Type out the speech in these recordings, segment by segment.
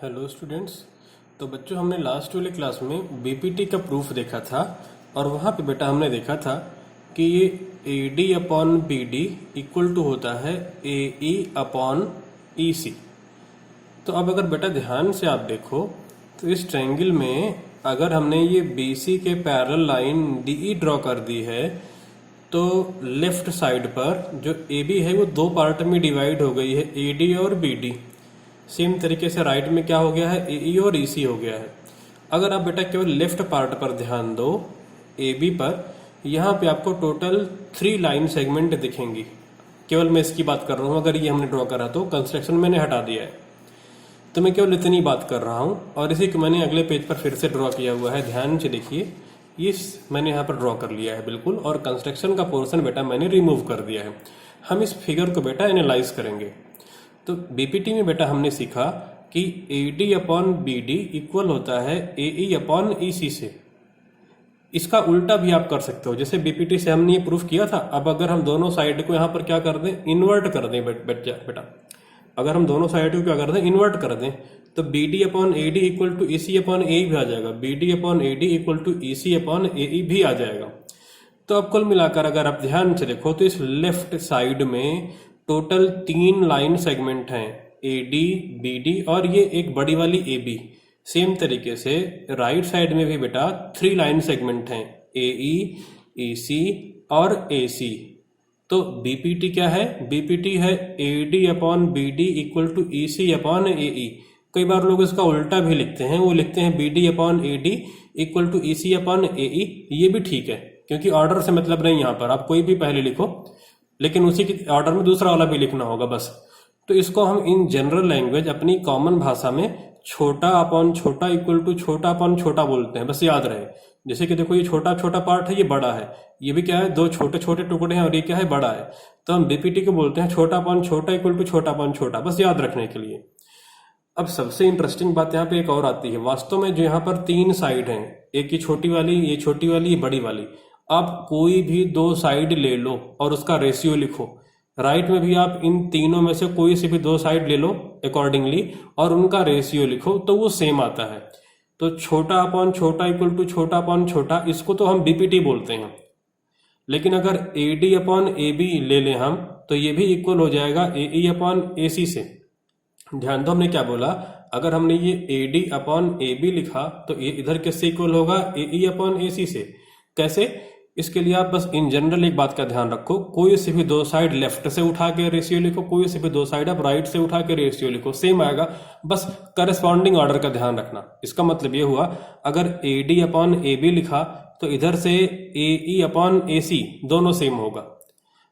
Hello students. तो बच्चों, हमने लास्ट वाले क्लास में बीपीटी का प्रूफ देखा था और वहाँ पे बेटा हमने देखा था कि ये A D upon B D equal to होता है ए ई अपॉन ई सी। तो अब अगर बेटा ध्यान से आप देखो तो इस ट्रायंगल में अगर हमने ये बी सी के parallel line D E draw कर दी है तो लेफ्ट साइड पर जो ए बी है वो दो पार्ट में डिवाइड हो गई है, ए डी और बी डी। सेम तरीके से राइट में क्या हो गया है, ए ई और ई सी हो गया है। अगर आप बेटा केवल लेफ्ट पार्ट पर ध्यान दो, ए बी पर, यहाँ पे आपको टोटल 3 लाइन सेगमेंट दिखेंगी। केवल मैं इसकी बात कर रहा हूँ, अगर ये हमने ड्रॉ करा तो कंस्ट्रक्शन मैंने हटा दिया है, तो मैं केवल इतनी बात कर रहा हूँ। और इसी को मैंने अगले पेज पर फिर से ड्रॉ किया हुआ है, ध्यान से देखिए। ये मैंने यहाँ पर ड्रॉ कर लिया है बिल्कुल, और कंस्ट्रक्शन का पोर्शन बेटा मैंने रिमूव कर दिया है। हम इस फिगर को बेटा एनालाइज करेंगे। तो बीपीटी में बेटा हमने सीखा कि A D upon B D equal होता है ए ई अपॉन ई सी से। इसका उल्टा भी आप कर सकते हो, जैसे बीपीटी से हमने ये प्रूफ किया था। अब अगर हम दोनों साइड को यहाँ पर क्या कर दें, इन्वर्ट कर दें बेटा, अगर हम दोनों साइड को क्या कर दें, इन्वर्ट कर दें, तो B D upon A D equal to E C upon A भी आ जाएगा, B D upon A D equal to E C upon A E भी आ जाएगा। तो अब कुल मिलाकर अगर आप ध्यान से देखो तो इस लेफ्ट साइड में टोटल 3 लाइन सेगमेंट हैं, ए डी, बी डी और ये एक बड़ी वाली ए बी। सेम तरीके से राइट साइड में भी बेटा 3 लाइन सेगमेंट हैं, ए ई, ए सी और ए सी। तो बीपीटी क्या है, बीपीटी है A D upon B D equal to E C upon A E. कई बार लोग इसका उल्टा भी लिखते हैं, वो लिखते हैं B D upon A D equal to E C upon A E. ये भी ठीक है, क्योंकि ऑर्डर से मतलब नहीं, यहाँ पर आप कोई भी पहले लिखो, लेकिन उसी के ऑर्डर में दूसरा वाला भी लिखना होगा बस। तो इसको हम इन जनरल लैंग्वेज, अपनी कॉमन भाषा में छोटा अपॉन छोटा इक्वल टू छोटा अपॉन छोटा बोलते हैं, बस याद रहे। जैसे कि देखो, ये छोटा छोटा पार्ट है, ये बड़ा है, ये भी क्या है, 2 छोटे छोटे टुकड़े हैं, और ये क्या है, बड़ा है। तो हम बीपीटी को बोलते हैं छोटा अपॉन छोटा इक्वल टू छोटा अपॉन छोटा, बस याद रखने के लिए। अब सबसे इंटरेस्टिंग बात यहाँ पे एक और आती है। वास्तव में जो यहाँ पर 3 साइड हैं, एक ये छोटी वाली, ये छोटी वाली, ये बड़ी वाली, आप कोई भी 2 साइड ले लो और उसका रेशियो लिखो। राइट में भी आप इन तीनों में से कोई से भी 2 साइड ले लो अकॉर्डिंगली और उनका रेशियो लिखो, तो वो सेम आता है। तो छोटा अपॉन छोटा इक्वल टू छोटा अपॉन छोटा, इसको तो हम बीपीटी बोलते हैं। लेकिन अगर A D upon A B ले लें हम, तो ये भी इक्वल हो जाएगा ए ई अपॉन ए सी से। ध्यान दो, हमने क्या बोला, अगर हमने ये A D upon A B लिखा तो ये इधर किससे इक्वल होगा, ए ई अपॉन ए सी से। कैसे, इसके लिए आप बस इन जनरल एक बात का ध्यान रखो, कोई से भी 2 साइड लेफ्ट से उठा के रेशियो लिखो, कोई से भी 2 साइड आप राइट से उठा के रेशियो लिखो, सेम आएगा। बस करस्पॉन्डिंग ऑर्डर का ध्यान रखना। इसका मतलब ये हुआ, अगर A D upon A B लिखा तो इधर से ए ई अपॉन ए सी दोनों सेम होगा।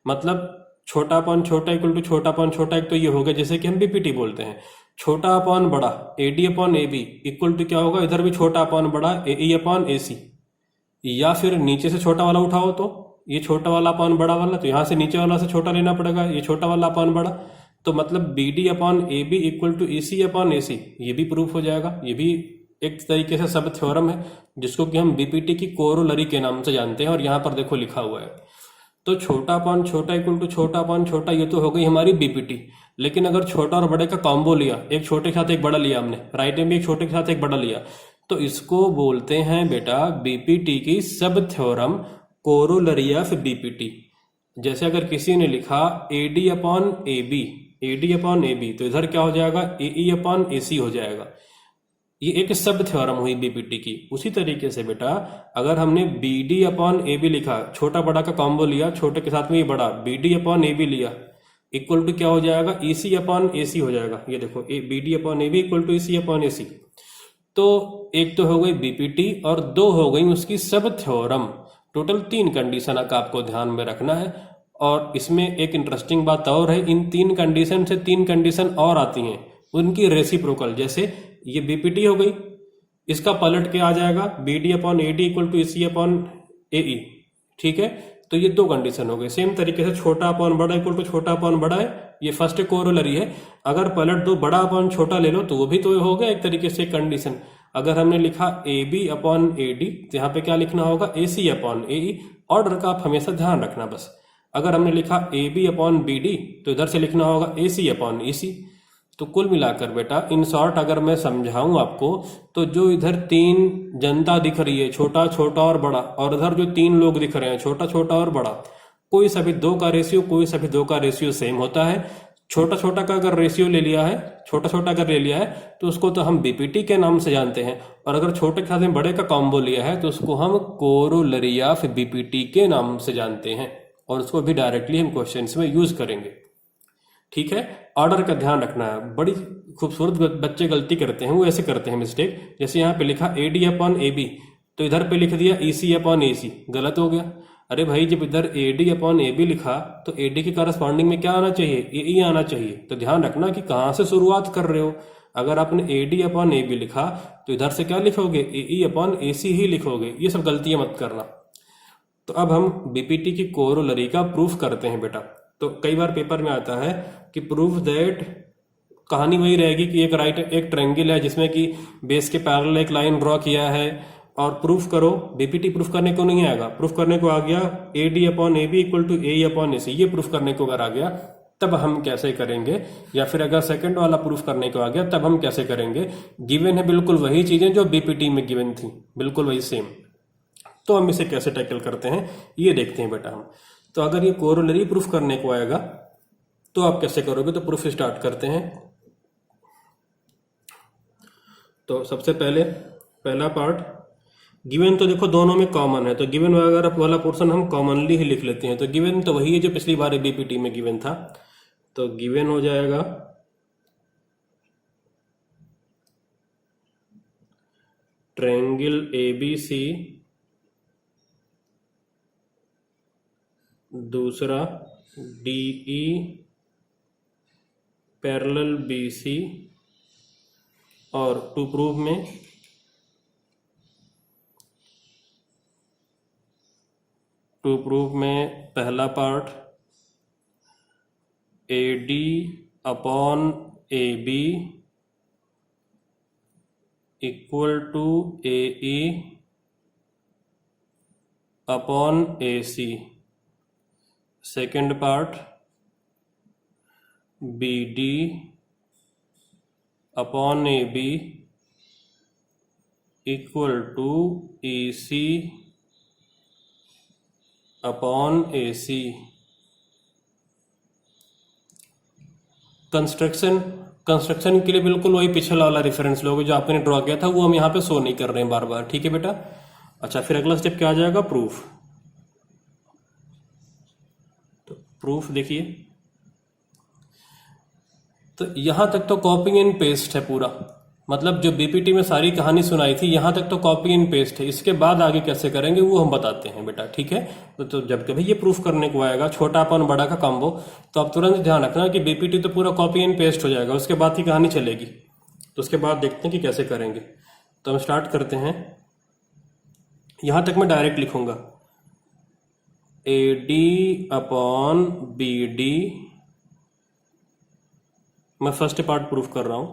मतलब छोटा अपॉन छोटा इक्वल टू छोटा अपॉन छोटा, एक तो ये होगा जैसे कि हम बीपीटी बोलते हैं। छोटा अपॉन बड़ा, A D upon A B equal to क्या होगा, इधर भी छोटा अपॉन बड़ा, ए ई अपॉन ए सी। या फिर नीचे से छोटा वाला उठाओ तो ये छोटा वाला अपॉन बड़ा वाला, तो यहां से नीचे वाला से छोटा लेना पड़ेगा, ये छोटा वाला अपॉन बड़ा। तो मतलब B D upon A B equal to E C upon A C, ये भी प्रूफ हो जाएगा। ये भी एक तरीके से सब थ्योरम है, जिसको कि हम बीपीटी की कोरोलरी के नाम से जानते हैं, और यहाँ पर देखो लिखा हुआ है। तो छोटा अपॉन छोटा इक्वल टू छोटा अपॉन छोटा, ये तो हो गई हमारी बीपीटी। लेकिन अगर छोटा और बड़े का कॉम्बो लिया, एक छोटे के साथ एक बड़ा लिया हमने, राइट में भी एक छोटे के साथ एक बड़ा लिया, तो इसको बोलते हैं बेटा बीपीटी की सब थ्योरम, कोरोलरी ऑफ बीपीटी। जैसे अगर किसी ने लिखा A D upon A B, A D upon A B, तो इधर क्या हो जाएगा, ए ई अपॉन ए सी हो जाएगा। ये एक सब थ्योरम हुई बीपीटी की। उसी तरीके से बेटा अगर हमने B D upon A B लिखा, छोटा बड़ा का कॉम्बो लिया, छोटे के साथ में ये बड़ा, B D upon A B लिया, इक्वल टू क्या हो जाएगा, ई सी अपॉन ए सी हो जाएगा। ये देखो, B D upon A B equal to E C upon A C. तो एक तो हो गई बीपीटी और 2 हो गई उसकी सब थ्योरम। टोटल 3 कंडीशन का आपको ध्यान में रखना है। और इसमें एक इंटरेस्टिंग बात और है, इन 3 कंडीशन से 3 कंडीशन और आती हैं, उनकी रेसिप्रोकल। जैसे ये बीपीटी हो गई, इसका पलट के आ जाएगा B D upon A D equal to E C upon A E, ठीक है। तो ये 2 कंडीशन हो गई। सेम तरीके से छोटा अपॉन बड़ा इक्वल टू छोटा अपॉन बड़ा है, ये फर्स्ट कोरोलरी है। अगर पलट दो, बड़ा अपॉन छोटा ले लो, तो वो भी तो हो गया एक तरीके से कंडीशन। अगर हमने लिखा A B upon A D, तो यहाँ पे क्या लिखना होगा, ए सी अपॉन ए ई। ऑर्डर का आप हमेशा ध्यान रखना बस। अगर हमने लिखा A B upon B D, तो इधर से लिखना होगा ए सी अपॉन ई सी। तो कुल मिलाकर बेटा इन शॉर्ट अगर मैं समझाऊं आपको, तो जो इधर 3 जनता दिख रही है, छोटा छोटा और बड़ा, और इधर जो 3 लोग दिख रहे हैं, छोटा छोटा और बड़ा, कोई सभी 2 का रेशियो, कोई सभी 2 का रेशियो सेम होता है। छोटा छोटा का अगर रेशियो ले लिया है, छोटा छोटा अगर ले लिया है तो उसको तो हम बीपीटी के नाम से जानते हैं, और अगर छोटे के साथ में बड़े का कॉम्बो लिया है तो उसको हम कोरोलरी ऑफ बीपीटी के नाम से जानते हैं, और उसको भी डायरेक्टली हम क्वेश्चंस में यूज करेंगे। ठीक है, ऑर्डर का ध्यान रखना है। बड़ी खूबसूरत बच्चे गलती करते हैं, वो ऐसे करते हैं मिस्टेक, जैसे यहाँ पे लिखा AD अपॉन AB, तो इधर पे लिख दिया EC अपॉन AC, गलत हो गया। अरे भाई, जब इधर AD अपॉन AB लिखा तो AD के करस्पॉन्डिंग में क्या आना चाहिए, AE आना चाहिए। तो ध्यान रखना कि कहाँ से शुरुआत कर रहे हो। अगर आपने AD अपॉन AB लिखा तो इधर से क्या लिखोगे, AE अपॉन AC ही लिखोगे। ये सब गलतियां मत करना। तो अब हम बीपीटी की कोरोलरी का प्रूफ करते हैं बेटा। तो कई बार पेपर में आता है कि प्रूफ दैट, कहानी वही रहेगी कि एक ट्रायंगल है जिसमें कि बेस के पैरेलल एक लाइन ड्रॉ किया है, और प्रूफ करो। बीपीटी प्रूफ करने को नहीं आएगा, प्रूफ करने को आ गया AD upon AB equal to AE upon AC, ये प्रूफ करने को अगर आ गया तब हम कैसे करेंगे, या फिर अगर सेकंड वाला प्रूफ करने को आ गया तब हम कैसे करेंगे। गिवन है बिल्कुल वही चीजें जो बीपीटी में गिवन थी, बिल्कुल वही सेम। तो हम इसे कैसे टैकल करते हैं ये देखते हैं बेटा हम। तो अगर ये कोरोलरी प्रूफ करने को आएगा तो आप कैसे करोगे, तो प्रूफ स्टार्ट करते हैं। तो सबसे पहले पहला पार्ट, गिवन तो देखो दोनों में कॉमन है, तो गिवन वाला पोर्शन हम कॉमनली ही लिख लेते हैं। तो गिवन तो वही है जो पिछली बार बीपीटी में गिवन था। तो गिवन हो जाएगा ट्रायंगल ABC, दूसरा DE पैरेलल BC, और टू प्रूव में पहला part AD upon AB equal to AE upon AC। Second part BD upon AB equal to EC upon AC। Construction के लिए बिल्कुल वही पिछला वाला रेफरेंस लोगे जो आपने ड्रॉ किया था, वो हम यहाँ पे शो नहीं कर रहे हैं बार बार। ठीक है बेटा। अच्छा, फिर अगला स्टेप क्या आ जाएगा, प्रूफ। तो प्रूफ देखिए, तो यहां तक तो कॉपी एंड पेस्ट है पूरा, मतलब जो बीपीटी में सारी कहानी सुनाई थी यहां तक तो कॉपी एंड पेस्ट है। इसके बाद आगे कैसे करेंगे वो हम बताते हैं बेटा। ठीक है, तो जब कभी ये प्रूफ करने को आएगा छोटा अपन बड़ा का कॉम्बो, तो आप तुरंत ध्यान रखना कि बीपीटी तो पूरा कॉपी एंड पेस्ट हो जाएगा, उसके बाद ही कहानी चलेगी। तो उसके बाद देखते हैं कि कैसे करेंगे। तो हम स्टार्ट करते हैं। यहां तक मैं डायरेक्ट लिखूंगा AD अपॉन BD, मैं फर्स्ट पार्ट प्रूफ कर रहा हूं,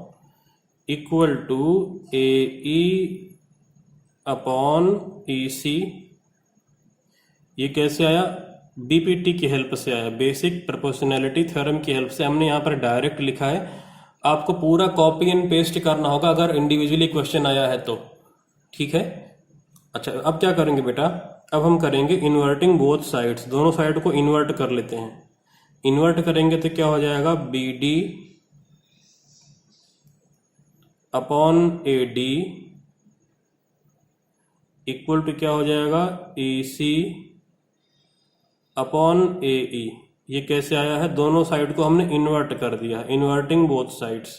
equal to AE upon EC। ये कैसे आया, बीपीटी की हेल्प से आया, बेसिक प्रोपोर्शनैलिटी थ्योरम की हेल्प से हमने यहाँ पर डायरेक्ट लिखा है। आपको पूरा कॉपी एंड पेस्ट करना होगा अगर इंडिविजुअली क्वेश्चन आया है तो। ठीक है। अच्छा, अब क्या करेंगे बेटा, अब हम करेंगे इन्वर्टिंग बोथ साइड्स, दोनों साइड को इन्वर्ट कर लेते हैं। इन्वर्ट करेंगे तो क्या हो जाएगा, BD upon AD equal to क्या हो जाएगा, EC अपॉन AE। ये कैसे आया है, दोनों साइड को हमने इन्वर्ट कर दिया, inverting both sides,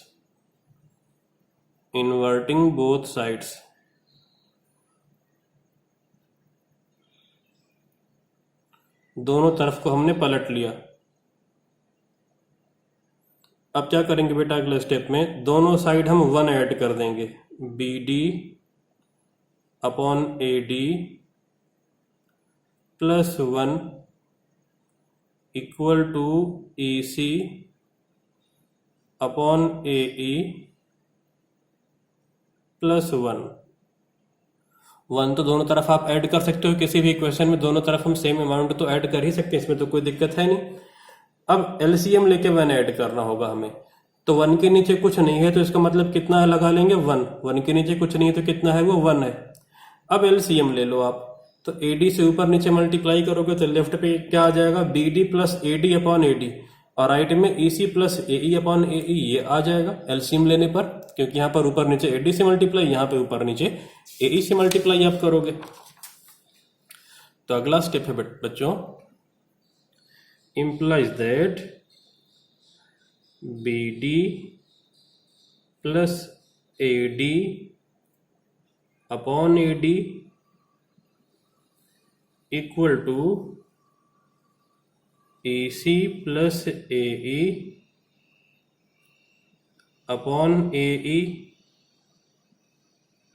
inverting both sides. दोनों तरफ को हमने पलट लिया। अब क्या करेंगे बेटा, अगले स्टेप में दोनों साइड हम 1 ऐड कर देंगे, BD upon AD plus 1 equal to EC upon AE plus 1 तो दोनों तरफ आप ऐड कर सकते हो, किसी भी इक्वेशन में दोनों तरफ हम सेम अमाउंट तो ऐड कर ही सकते हैं, इसमें तो कोई दिक्कत है नहीं। अब LCM लेके 1 ऐड करना होगा हमें, तो 1 के नीचे कुछ नहीं है तो इसका मतलब कितना लगा लेंगे 1। 1 के नीचे कुछ नहीं है तो कितना है वो 1 है। अब एलसीएम ले लो आप, तो एडी से ऊपर नीचे मल्टीप्लाई करोगे तो लेफ्ट पे क्या आ जाएगा, BD plus AD upon AD, और राइट में EC plus AE upon AE ये आ जाएगा एलसीएम लेने पर, क्योंकि यहाँ पर ऊपर नीचे एडी से मल्टीप्लाई, यहाँ पे ऊपर नीचे एई से मल्टीप्लाई आप करोगे। तो अगला स्टेप है बच्चों, implies that BD plus AD upon AD equal to AC plus AE upon AE,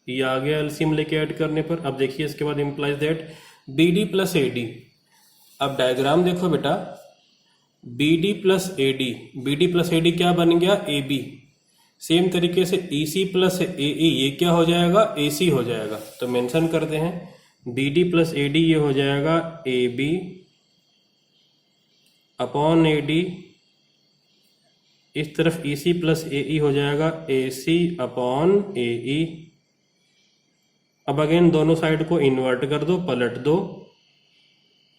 ये आ गया एलसीएम लेके ऐड करने पर। अब देखिए इसके बाद implies that BD plus AD, अब डायग्राम देखो बेटा, BD plus AD, BD plus AD क्या बन गया AB, सेम तरीके से EC प्लस AE ये क्या हो जाएगा AC हो जाएगा। तो मेंशन करते हैं BD प्लस AD ये हो जाएगा AB अपॉन AD, इस तरफ EC प्लस AE हो जाएगा AC अपॉन AE। अब अगेन दोनों साइड को इन्वर्ट कर दो, पलट दो,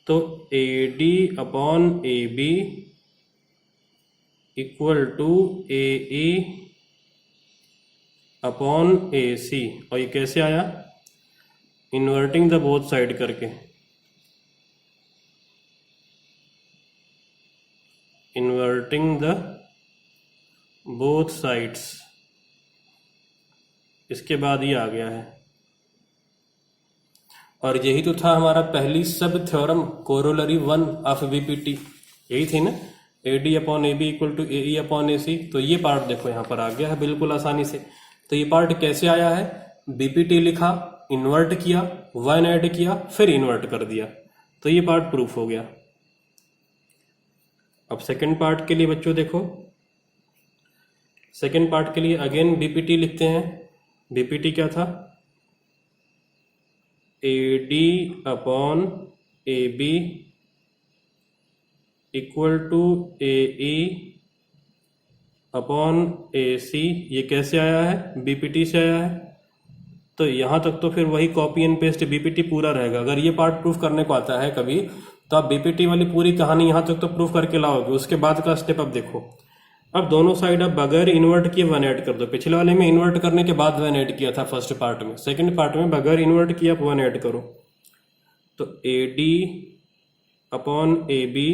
तो AD upon AB equal to AE upon AC, और ये कैसे आया, इन्वर्टिंग द बोथ साइड करके, इन्वर्टिंग द बोथ साइड्स, इसके बाद ये आ गया है। और यही तो था हमारा पहली सब थ्योरम कोरोलरी 1 ऑफ बीपीटी, यही थी ना, AD upon AB equal to AE upon AC। तो ये पार्ट देखो यहाँ पर आ गया है बिल्कुल आसानी से। तो ये पार्ट कैसे आया है, बीपीटी लिखा, इन्वर्ट किया, 1 ऐड किया, फिर इन्वर्ट कर दिया, तो ये पार्ट प्रूफ हो गया। अब सेकेंड पार्ट के लिए बच्चों देखो, सेकेंड पार्ट के लिए अगेन बीपीटी लिखते हैं। बीपीटी क्या था, AD upon AB equal to AE upon AC, ये कैसे आया है, बीपीटी से आया है। तो यहाँ तक तो फिर वही कॉपी एंड पेस्ट बीपीटी पूरा रहेगा। अगर ये पार्ट प्रूफ करने को आता है कभी, तो आप बीपीटी वाली पूरी कहानी यहाँ तक तो प्रूफ करके लाओगे। उसके बाद का स्टेप अब देखो, अब दोनों साइड अब बगैर इन्वर्ट किए 1 ऐड कर दो। पिछले वाले में इन्वर्ट करने के बाद 1 ऐड किया था फर्स्ट पार्ट में, सेकंड पार्ट में बगैर इन्वर्ट किए आप 1 ऐड करो। तो AD upon AB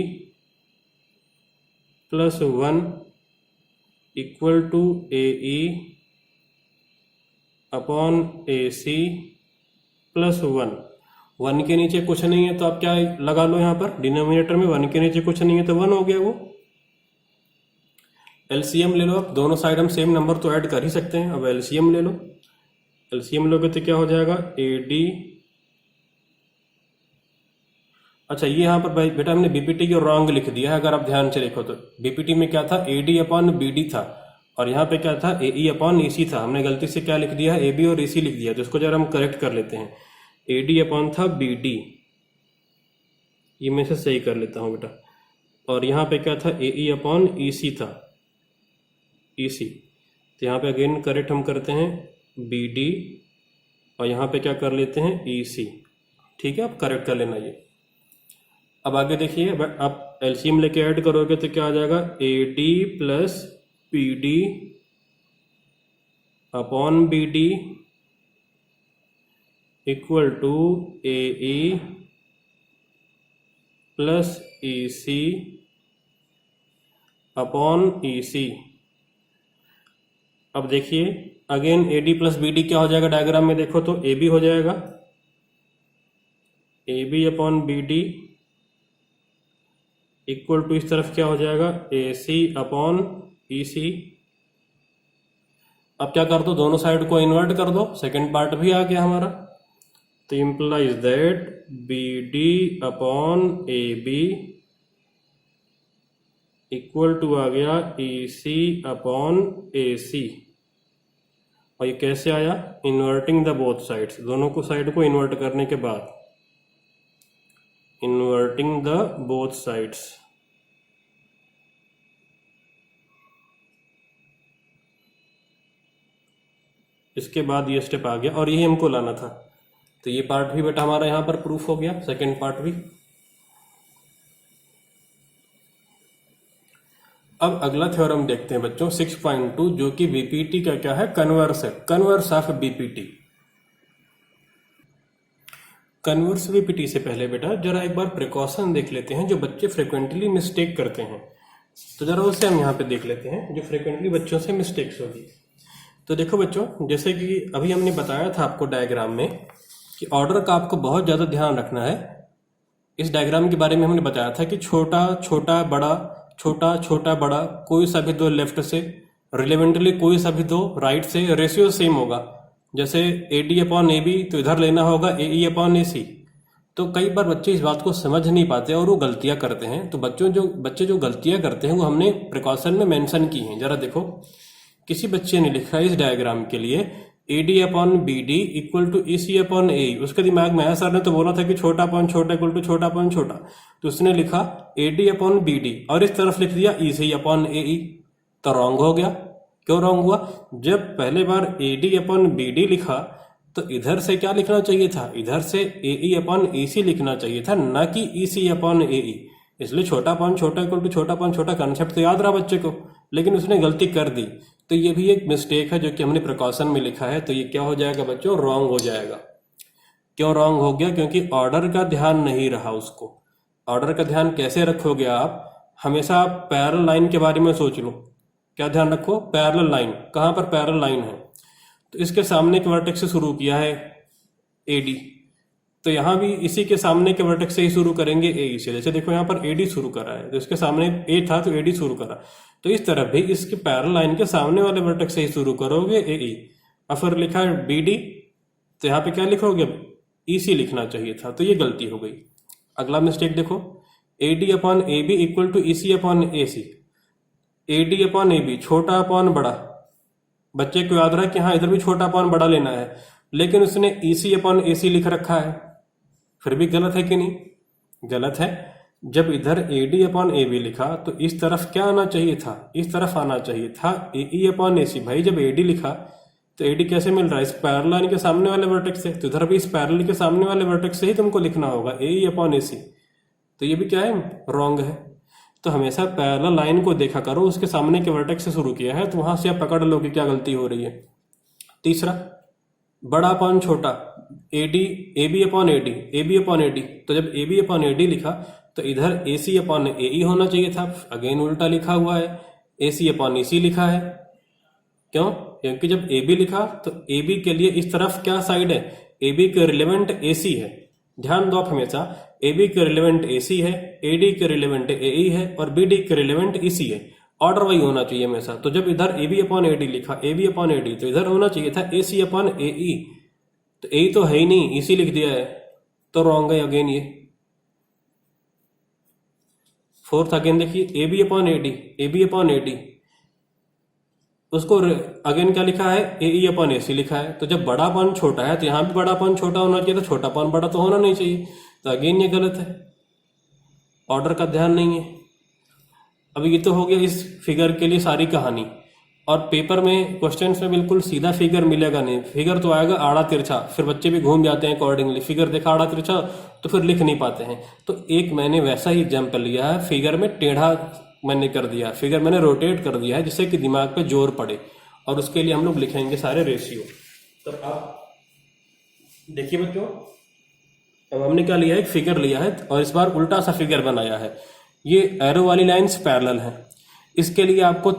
plus 1 equal to AE upon AC plus 1। 1 के नीचे कुछ नहीं है तो आप क्या लगा लो यहाँ पर, डिनोमिनेटर में 1 के नीचे कुछ नहीं है तो 1 हो गया वो। एलसीएम ले लो, अब दोनों साइड हम सेम नंबर तो ऐड कर ही सकते हैं। अब एलसीएम ले लो, एलसीएम लोगे तो क्या हो जाएगा, AD, अच्छा ये यहाँ पर बेटा हमने बीपीटी को रॉन्ग लिख दिया है, अगर आप ध्यान से देखो तो बीपीटी में क्या था, AD अपॉन BD था, और यहाँ पे क्या था, AE अपॉन EC था। हमने गलती से क्या लिख दिया है, AB और EC लिख दिया, तो इसको जरा हम करेक्ट कर लेते हैं। AD अपॉन था BD, ये मैं से सही कर लेता हूँ बेटा, और यहाँ पे क्या था, AE अपॉन EC था, EC। तो यहाँ पे अगेन करेक्ट हम करते हैं BD, और यहाँ पे क्या कर लेते हैं EC, ठीक है, आप करेक्ट कर लेना ये। अब आगे देखिए, आप एलसीएम लेके ऐड करोगे तो क्या आ जाएगा, AD plus PD upon BD equal to AE plus EC upon EC। अब देखिए अगेन AD प्लस BD क्या हो जाएगा, डायग्राम में देखो तो AB हो जाएगा, AB upon BD equal to इस तरफ क्या हो जाएगा, AC अपॉन EC। अब क्या कर दो, दोनों साइड को इन्वर्ट कर दो, सेकंड पार्ट भी आ गया हमारा। तो implies that BD upon AB equal to आ गया EC अपॉन AC, और ये कैसे आया, इन्वर्टिंग द बोथ साइड्स, दोनों को साइड को इन्वर्ट करने के बाद, इन्वर्टिंग द बोथ साइड्स। इसके बाद ये स्टेप आ गया और यही हमको लाना था। तो ये पार्ट भी बेटा हमारा यहाँ पर प्रूफ हो गया, सेकेंड पार्ट भी। अब अगला थ्योरम देखते हैं बच्चों 6.2, जो कि बीपीटी का क्या है, कन्वर्स है, converse of BPT. Converse BPT से पहले बेटा जरा एक बार प्रिकॉशन देख लेते हैं जो बच्चे फ्रिक्वेंटली मिस्टेक करते हैं। तो जरा उसे हम यहाँ पे देख लेते हैं जो फ्रिक्वेंटली बच्चों से मिस्टेक्स होगी। तो देखो बच्चों, जैसे कि अभी हमने बताया था आपको डायग्राम में कि ऑर्डर का आपको बहुत ज़्यादा ध्यान रखना है। इस डायग्राम के बारे में हमने बताया था कि छोटा छोटा बड़ा, छोटा छोटा बड़ा, कोई सा भी दो लेफ्ट से, रिलेवेंटली कोई सा भी दो राइट से, रेशियो सेम होगा। जैसे A D upon A B तो इधर लेना होगा ए ई अपॉन ए सी। तो कई बार बच्चे इस बात को समझ नहीं पाते और वो गलतियां करते हैं। तो बच्चे जो गलतियां करते हैं वो हमने प्रिकॉशन में मेंशन की हैं। जरा देखो, किसी बच्चे ने लिखा है इस डायग्राम के लिए A D upon B D equal to E C upon A E. उसके दिमाग में आया, सर ने तो बोला था कि छोटा अपॉन छोटा इक्वल टू छोटा अपॉन छोटा, तो उसने लिखा A D upon B D और इस तरफ लिख दिया ई सी अपॉन ए ई। तो रॉन्ग हो गया। क्यों रॉन्ग हुआ? जब पहले बार A D upon B D लिखा तो इधर से क्या लिखना चाहिए था, इधर से ए ई अपॉन ई सी लिखना चाहिए था, ना कि ई सी अपॉन ए ई। इसलिए छोटा अपॉन छोटा इक्वल टू छोटा अपॉन छोटा कंसेप्ट तो याद रहा बच्चे को, लेकिन उसने गलती कर दी। तो ये भी एक मिस्टेक है जो कि हमने प्रिकॉशन में लिखा है। तो ये क्या हो जाएगा बच्चों, रॉन्ग हो जाएगा। क्यों रॉन्ग हो गया? क्योंकि ऑर्डर का ध्यान नहीं रहा उसको। ऑर्डर का ध्यान कैसे रखोगे आप? हमेशा आप पैरेलल लाइन के बारे में सोच लो। क्या ध्यान रखो? Parallel line. कहाँ पर पैरेलल लाइन है? तो इसके सामने के वर्टेक्स से शुरू किया है ए डी, तो यहाँ भी इसी के सामने के वर्टेक्स से ही शुरू करेंगे ए ई से। जैसे देखो यहाँ पर ए डी शुरू करा है तो इसके सामने ए था तो ए डी शुरू करा, तो इस तरफ भी इसके पैरेलल लाइन के सामने वाले वर्टेक्स से ही शुरू करोगे ए ई। और फिर लिखा है बी डी, तो यहाँ पे क्या लिखोगे, ई सी लिखना चाहिए था, तो ये गलती हो गई। अगला मिस्टेक देखो, A D upon A B equal to E C upon A C. A D upon A B, छोटा अपॉन बड़ा। बच्चे को याद रहा कि हाँ इधर भी छोटा अपॉन बड़ा लेना है, लेकिन उसने ई सी अपॉन ए सी लिख रखा है। फिर भी गलत है कि नहीं? गलत है। जब इधर A D upon A B लिखा तो इस तरफ क्या आना चाहिए था, इस तरफ आना चाहिए था ए ई अपॉन ए सी। भाई जब ए डी लिखा तो ए डी कैसे मिल रहा है, इस पैरेलल लाइन के सामने वाले वर्टेक्स से, तो इधर भी इस पैरेलल के सामने वाले वर्टेक्स से ही तुमको लिखना होगा ए ई अपॉन ए सी। तो ये भी क्या है, रॉन्ग है। तो हमेशा पैरेलल लाइन को देखा करो, उसके सामने के वर्टेक्स से शुरू किया है तो वहां से आप पकड़ लो कि क्या गलती हो रही है। तीसरा, बड़ा अपॉन छोटा, A D A B upon A D, A B upon A D. तो जब A B upon A D लिखा तो इधर ए सी अपॉन ए ई होना चाहिए था, अगेन उल्टा लिखा हुआ है, ए सी अपॉन ई सी लिखा है। क्यों? क्योंकि जब ए बी लिखा तो ए बी के लिए इस तरफ क्या साइड है, ए बी के रिलेवेंट ए सी है। ध्यान दो आप हमेशा, ए बी के रिलेवेंट ए सी है, ए डी के रिलेवेंट ए ई है और बी डी के रिलेवेंट ई सी है। ऑर्डर वही होना चाहिए हमेशा। तो जब इधर A B upon A D लिखा, A B upon A D, तो इधर होना चाहिए था ए सी अपॉन ए ई। तो ए तो है ही नहीं, इसी लिख दिया है, तो रॉन्ग है अगेन ये। फोर्थ अगेन देखिए, A B upon A D, A B upon A D, उसको अगेन क्या लिखा है, ए ई अपॉन ए सी लिखा है। तो जब बड़ा अपॉन छोटा है तो यहाँ भी बड़ा अपॉन छोटा होना चाहिए, तो छोटा अपॉन बड़ा तो होना नहीं चाहिए। तो अगेन ये गलत है, ऑर्डर का ध्यान नहीं है। अब ये तो हो गया इस फिगर के लिए सारी कहानी। और पेपर में क्वेश्चंस में बिल्कुल सीधा फिगर मिलेगा नहीं, फिगर तो आएगा आड़ा तिरछा, फिर बच्चे भी घूम जाते हैं अकॉर्डिंगली। फिगर देखा आड़ा तिरछा तो फिर लिख नहीं पाते हैं। तो एक मैंने वैसा ही एग्जाम्पल लिया है, फिगर में टेढ़ा मैंने कर दिया, फिगर मैंने रोटेट कर दिया है जिससे कि दिमाग पे जोर पड़े, और उसके लिए हम लोग लिखेंगे सारे रेशियो। तो आप देखिए बच्चों, अब हमने क्या लिया है, एक फिगर लिया है और इस बार उल्टा सा फिगर बनाया है। ये एरो वाली लाइंस पैरेलल है। इसके लिए आपको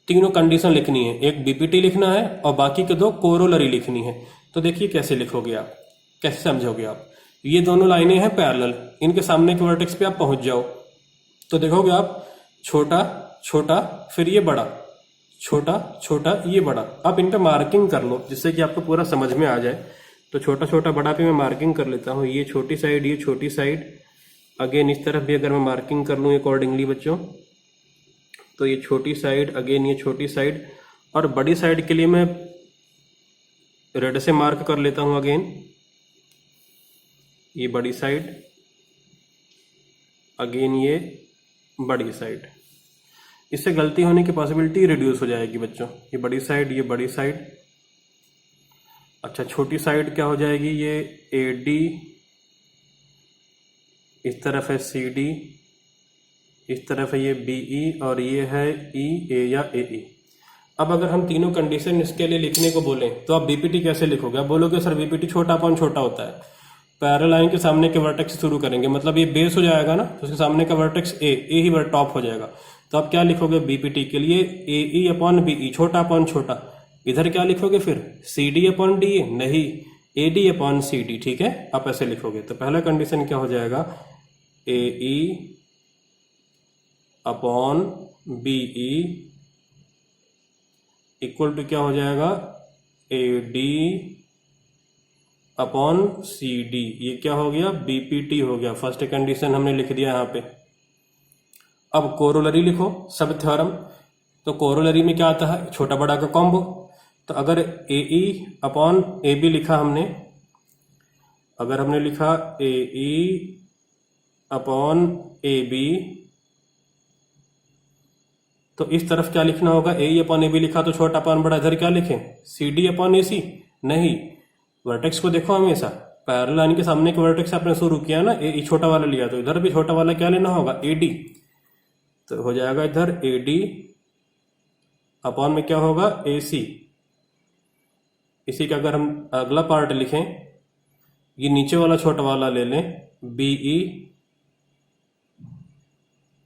तीनों कंडीशन लिखनी है, एक बीपीटी लिखना है और बाकी के दो कोरोलरी लिखनी है। तो देखिए कैसे लिखोगे आप, कैसे समझोगे आप। ये दोनों लाइनें हैं पैरेलल, इनके सामने के वर्टेक्स पे आप पहुंच जाओ तो देखोगे आप छोटा छोटा फिर ये बड़ा, छोटा छोटा ये बड़ा। आप इन पे मार्किंग कर लो जिससे कि आपको पूरा समझ में आ जाए। तो छोटा छोटा बड़ा पे मैं मार्किंग कर लेता हूँ, ये छोटी साइड, ये छोटी साइड। अगेन इस तरफ भी अगर मैं मार्किंग कर लूँ अकॉर्डिंगली बच्चों, तो ये छोटी साइड, अगेन ये छोटी साइड। और बड़ी साइड के लिए मैं रेड से मार्क कर लेता हूँ, अगेन ये बड़ी साइड, अगेन ये बड़ी साइड। इससे गलती होने की पॉसिबिलिटी रिड्यूस हो जाएगी बच्चों। ये बड़ी साइड, ये बड़ी साइड, अच्छा, छोटी साइड क्या हो जाएगी, ये AD, इस तरफ है CD, इस तरफ है ये BE, और ये है EA या AE। अब अगर हम तीनों कंडीशन इसके लिए लिखने को बोलें तो आप BPT कैसे लिखोगे? आप बोलोगे सर BPT छोटा अपॉन छोटा होता है, पैरेलल लाइन के सामने के वर्टेक्स से शुरू करेंगे, मतलब ये बेस हो जाएगा ना, तो उसके सामने का वर्टेक्स ए ही टॉप हो जाएगा। तो आप क्या लिखोगे BPT के लिए? AE अपॉन BE, छोटा अपॉन छोटा। इधर क्या लिखोगे फिर? CD upon DA? नहीं, AD अपॉन CD। ठीक है, आप ऐसे लिखोगे। तो पहला कंडीशन क्या हो जाएगा? AE upon BE equal to क्या हो जाएगा? AD upon CD। ये क्या हो गया? BPT हो गया। फर्स्ट कंडीशन हमने लिख दिया यहाँ पे। अब कोरोलरी लिखो, सब थ्योरम। तो कोरोलरी में क्या आता है? छोटा बड़ा का कॉम्बो। तो अगर AE अपॉन AB लिखा हमने, अगर हमने लिखा AE अपॉन AB, तो इस तरफ क्या लिखना होगा? AE अपॉन AB लिखा तो छोटा अपॉन बड़ा, इधर क्या लिखें? CD upon AC? नहीं, वर्टेक्स को देखो हमेशा, पैरेलल लाइन के सामने के वर्टेक्स आपने शुरू किया ना, AE छोटा वाला लिया, तो इधर भी छोटा वाला क्या लेना होगा? AD। तो हो जाएगा इधर AD अपॉन में क्या होगा? AC। इसी का अगर हम अगला पार्ट लिखें, ये नीचे वाला छोटा वाला ले लें, BE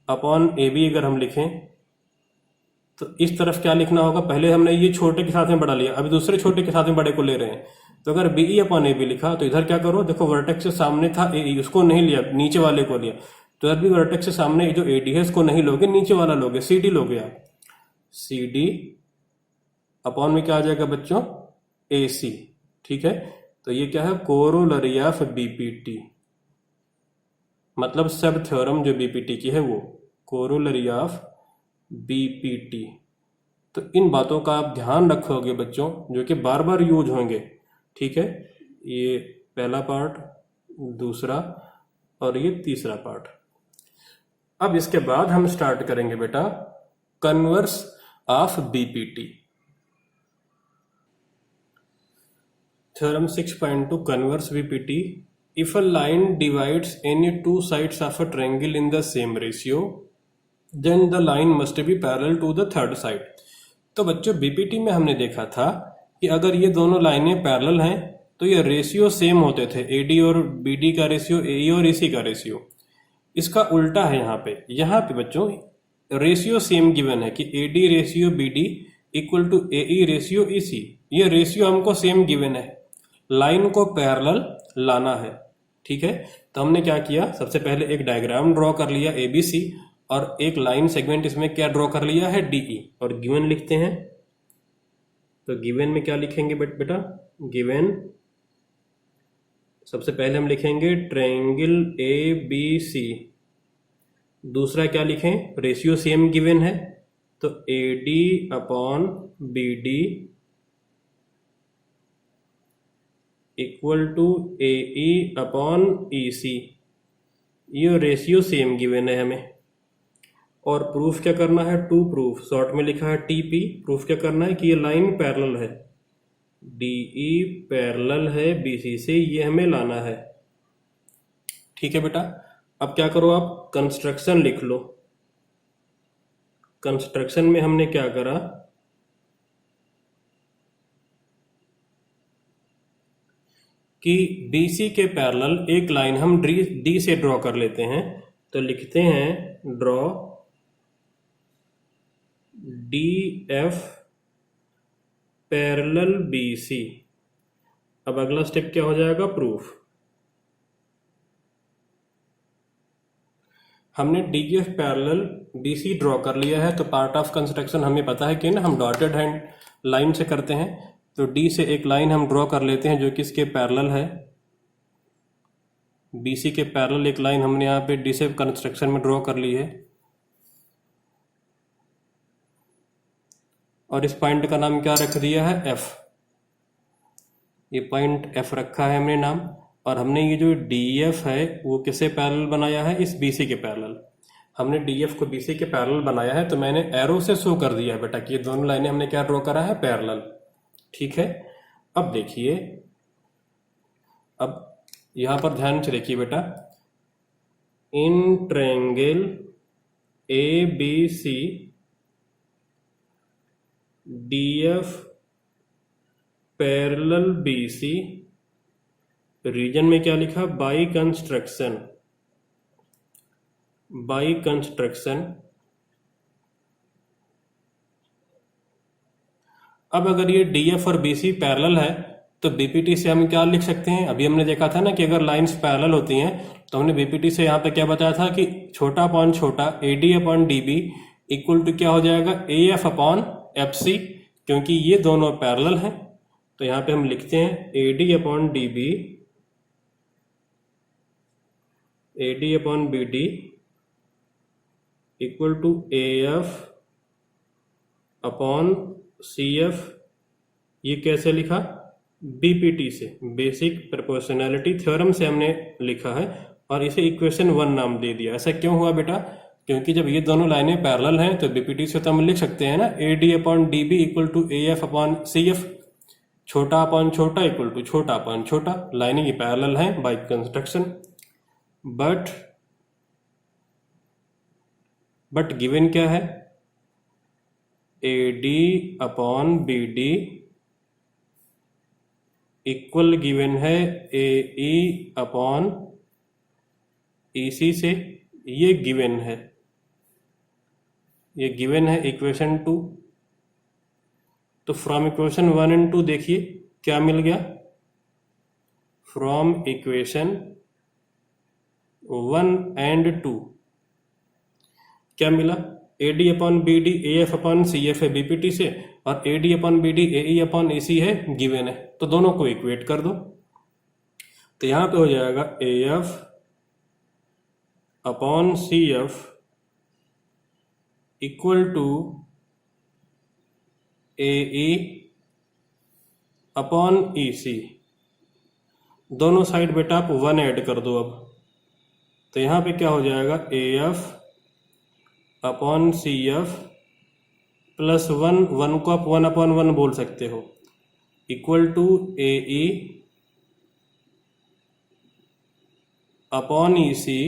अपॉन AB अगर हम लिखें, तो इस तरफ क्या लिखना होगा? पहले हमने ये छोटे के साथ में बड़ा लिया, अभी दूसरे छोटे के साथ में बड़े को ले रहे हैं। तो अगर BE अपॉन AB लिखा, तो इधर क्या करो, देखो वर्टेक्स से सामने था AE, उसको नहीं लिया, नीचे वाले को लिया। तो इधर भी वर्टेक्स से सामने जो AD है इसको नहीं लोगे, नीचे वाला लोगे, CD लोगे आप। CD अपॉन में क्या आ जाएगा बच्चों? AC। ठीक है, तो ये क्या है? कोरोलरी ऑफ BPT, मतलब सब थ्योरम जो BPT की है वो कोरोलरी ऑफ BPT। तो इन बातों का आप ध्यान रखोगे बच्चों, जो कि बार बार यूज होंगे। ठीक है, ये पहला पार्ट, दूसरा और ये तीसरा पार्ट। अब इसके बाद हम स्टार्ट करेंगे बेटा converse of BPT। Theorem 6.2 converse BPT। If a line divides any two sides of a triangle in the same ratio, then the line must be parallel to the third side. तो बच्चों BPT में हमने देखा था कि अगर ये दोनों लाइनें पैरेलल हैं तो ये रेशियो सेम होते थे, AD और BD का रेशियो, AE और AC का रेशियो। इसका उल्टा है यहाँ पे बच्चों रेशियो सेम गिवन है कि AD ratio BD equal to AE ratio EC। ये रेशियो हमको सेम गिवन है, लाइन को पैरेलल लाना है। ठीक है, तो हमने क्या किया, सबसे पहले एक डायग्राम ड्रॉ कर लिया ABC, और एक लाइन सेगमेंट इसमें क्या ड्रॉ कर लिया है? DE, और गिवन लिखते हैं। तो गिवन में क्या लिखेंगे बेटा? गिवन सबसे पहले हम लिखेंगे ट्रायंगल ABC। दूसरा क्या लिखें? रेशियो सेम गिवन है, तो AD upon BD equal to AE upon EC। ये रेशियो सेम गिवन है हमें। और प्रूफ क्या करना है? टू प्रूफ, शॉर्ट में लिखा है TP। प्रूफ क्या करना है कि ये लाइन पैरेलल है, DE पैरेलल है BC से, ये हमें लाना है। ठीक है बेटा, अब क्या करो आप कंस्ट्रक्शन लिख लो। कंस्ट्रक्शन में हमने क्या करा कि BC के पैरेलल एक लाइन हम D से ड्रॉ कर लेते हैं। तो लिखते हैं ड्रॉ DF पैरेलल BC। अब अगला स्टेप क्या हो जाएगा? प्रूफ। हमने DF पैरेलल BC ड्रॉ कर लिया है, तो पार्ट ऑफ कंस्ट्रक्शन हमें पता है कि ना हम डॉटेड हैंड लाइन से करते हैं। तो D से एक लाइन हम ड्रॉ कर लेते हैं जो कि इसके पैरेलल है। BC के पैरेलल एक लाइन हमने यहाँ पे D से कंस्ट्रक्शन में ड्रॉ कर ली है, और इस पॉइंट का नाम क्या रख दिया है? F। ये पॉइंट F रखा है हमने नाम। और हमने ये जो DF है वो किससे पैरेलल बनाया है? इस BC के पैरेलल। हमने DF को BC के पैरेलल बनाया है, तो मैंने एरो से शो कर दिया है बेटा कि ये दोनों लाइनें हमने क्या ड्रॉ करा है? पैरेलल। ठीक है, अब देखिए, अब यहां पर ध्यान से देखिए बेटा, in triangle A B C DF parallel BC, reason में क्या लिखा, बाई कंस्ट्रक्शन, बाई कंस्ट्रक्शन। अब अगर ये DF और BC पैरेलल है तो BPT से हम क्या लिख सकते हैं, अभी हमने देखा था ना कि अगर लाइंस पैरेलल होती हैं तो हमने BPT से यहाँ पे क्या बताया था कि छोटा अपॉन छोटा AD upon DB equal to क्या हो जाएगा, AF अपॉन FC, क्योंकि ये दोनों पैरेलल हैं। तो यहाँ पे हम लिखते हैं AD upon DB, AD upon BD equal to AF upon CF। ये कैसे लिखा, BPT से, बेसिक प्रोपोर्शनैलिटी थ्योरम से हमने लिखा है और इसे इक्वेशन 1 नाम दे दिया। ऐसा क्यों हुआ बेटा, क्योंकि जब ये दोनों लाइनें पैरेलल हैं तो BPT से तो हम लिख सकते हैं ना AD upon DB equal to AF upon CF, छोटा अपॉन छोटा इक्वल टू छोटा अपॉन छोटा, लाइनें ये पैरेलल हैं बाय कंस्ट्रक्शन। बट गिवन क्या है, AD upon BD equal given है AE अपॉन EC से, ये गिवन है, ये गिवन है इक्वेशन 2। तो फ्रॉम इक्वेशन 1 एंड 2 देखिए क्या मिल गया, फ्रॉम इक्वेशन 1 एंड 2 क्या मिला, AD upon BD AF upon CF है BPT से, और AD upon BD AE upon EC है गिवन है, तो दोनों को इक्वेट कर दो। तो यहां पे हो जाएगा AF upon CF equal to AE upon EC। दोनों साइड बेटा आप 1 ऐड कर दो अब, तो यहां पे क्या हो जाएगा, AF अपॉन CF प्लस 1 को आप 1 अपॉन 1 बोल सकते हो, equal to AE upon EC,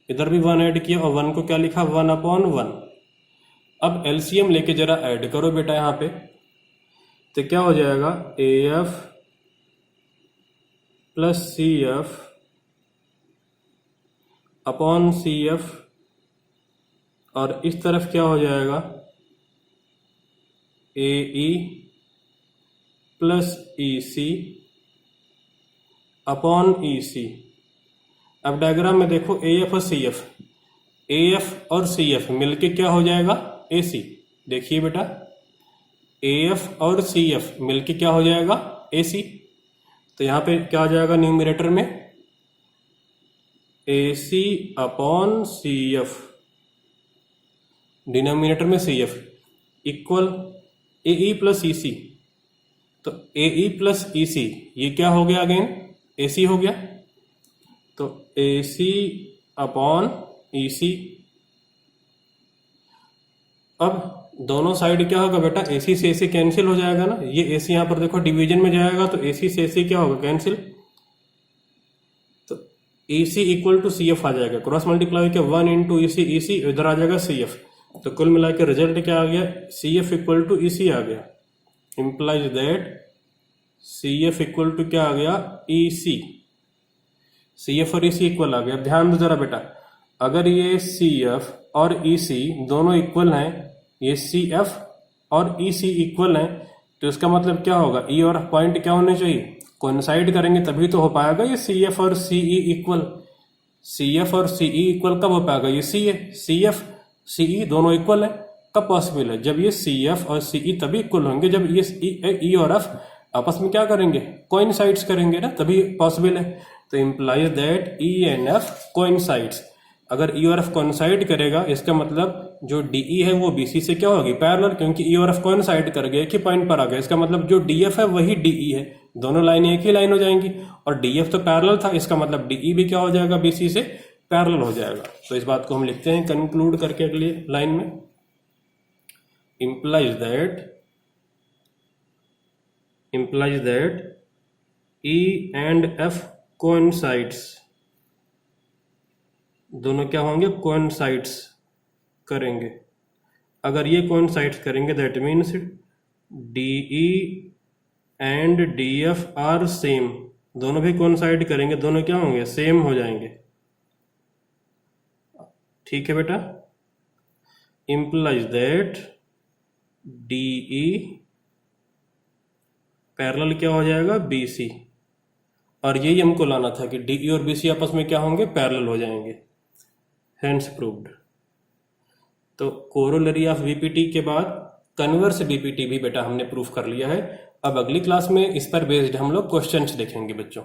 इधर भी 1 ऐड किया और 1 को क्या लिखा, 1 अपॉन 1। अब LCM लेके जरा ऐड करो बेटा यहां पे, तो क्या हो जाएगा, AF plus CF upon CF, और इस तरफ क्या हो जाएगा, AE plus EC upon EC। अब डायग्राम में देखो AF और CF, AF और CF मिलके क्या हो जाएगा, AC। देखिए बेटा AF और CF मिलके क्या हो जाएगा, AC। तो यहां पे क्या हो जाएगा न्यूमरेटर में, AC अपॉन CF, डिनोमिनेटर में CF equal AE plus EC। तो AE प्लस EC ये क्या हो गया, अगेन AC हो गया, तो AC अपॉन EC। अब दोनों साइड क्या होगा बेटा, AC से AC कैंसिल हो जाएगा ना, ये AC यहां पर देखो डिवीजन में जाएगा तो AC से AC क्या होगा, कैंसिल। तो EC इक्वल टू CF आ जाएगा, क्रॉस मल्टीप्लाई के 1 इंटू EC इधर आ जाएगा CF, तो कुल मिला के रिजल्ट क्या आ गया, CF इक्वल टू EC आ गया, implies that CF equal to क्या आ गया, EC। CF और EC इक्वल आ गया। अब ध्यान दो जरा बेटा, अगर ये CF और EC दोनों इक्वल हैं, ये CF और EC इक्वल हैं, तो इसका मतलब क्या होगा, E और F पॉइंट क्या होने चाहिए, कोइंसाइड करेंगे तभी तो हो पाएगा ये CF और CE इक्वल। CF और CE इक्वल कब हो पाएगा, ये C है, CF CE दोनों इक्वल है, कब पॉसिबल है, जब ये CF और CE तभी इक्वल होंगे जब ये E और F आपस में क्या करेंगे, कोइंसाइड्स करेंगे ना, तभी पॉसिबल है। तो implies that E and F coincides. अगर E और F कोइंसाइड करेगा इसका मतलब जो DE है वो BC से क्या होगी, पैरेलल, क्योंकि E और F कोइंसाइड कर गए, एक ही पॉइंट पर आ गए, इसका मतलब जो DF है वही DE है, दोनों लाइनें एक ही लाइन हो जाएंगी, और DF तो पैरेलल था, इसका मतलब DE भी क्या हो जाएगा, BC से पैरेलल हो जाएगा। तो इस बात को हम लिखते हैं कंक्लूड करके अगली लाइन में, implies that implies that E and F coincides, दोनों क्या होंगे, coincides करेंगे। अगर ये coincides करेंगे that means DE and DF are same, दोनों भी coincide करेंगे, दोनों क्या होंगे, सेम हो जाएंगे। ठीक है बेटा, implies that DE पैरेलल क्या हो जाएगा, BC, और यही हमको लाना था कि DE और BC आपस में क्या होंगे, पैरेलल हो जाएंगे। Hence proved. तो कोरोलरी ऑफ बीपीटी के बाद कन्वर्स बीपीटी भी बेटा हमने प्रूफ कर लिया है। अब अगली क्लास में इस पर बेस्ड हम लोग क्वेश्चंस देखेंगे बच्चों।